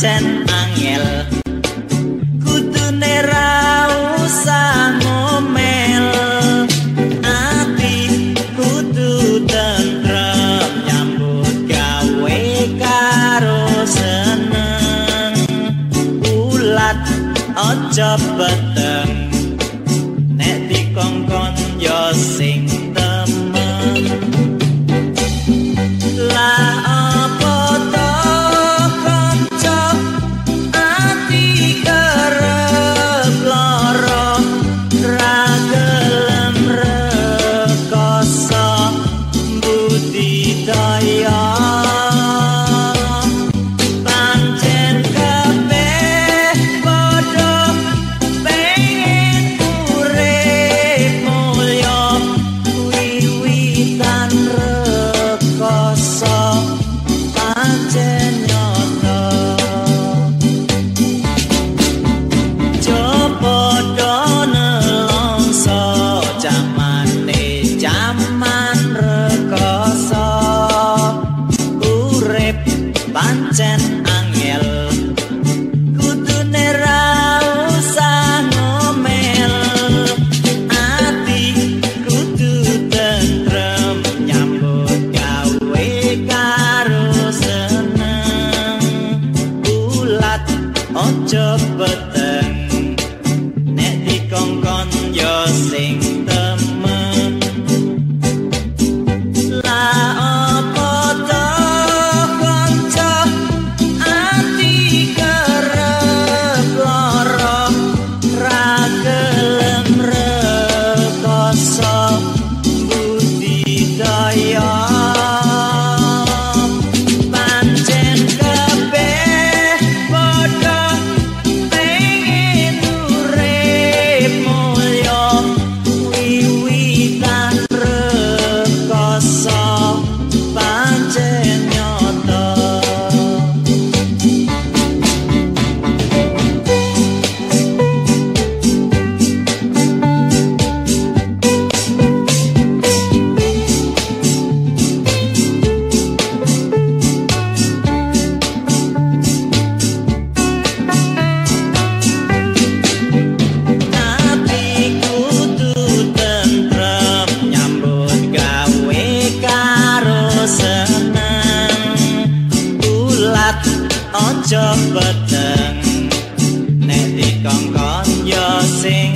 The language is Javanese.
pancen angel kudune ra usah ngomel ati kudu tentrem nyambut gawe karo seneng ulat aja beteng nek dikongkon yo sing temen lah apa to kanca ati kerep lara ra gelem rekoso budidaya pancen kabeh padha pengen urip mulya wiwitan rekoso pancen nyata coba do nelongso jamane jaman rekoso urip pancen angel kudune ra usah ngomel ati kudu tentrem nyambut gawe karo seneng ulat ojo beteng nek dikongkon yo sing temen lah apa to kanca ati kerep lara ra gelem rekoso budidaya pancen kabeh padha pengen urip mulya wiwitan rekoso pancen nyata ati kudu tentrem nyambut gawe karo seneng ulat ojo beteng nek dikongkon yo sing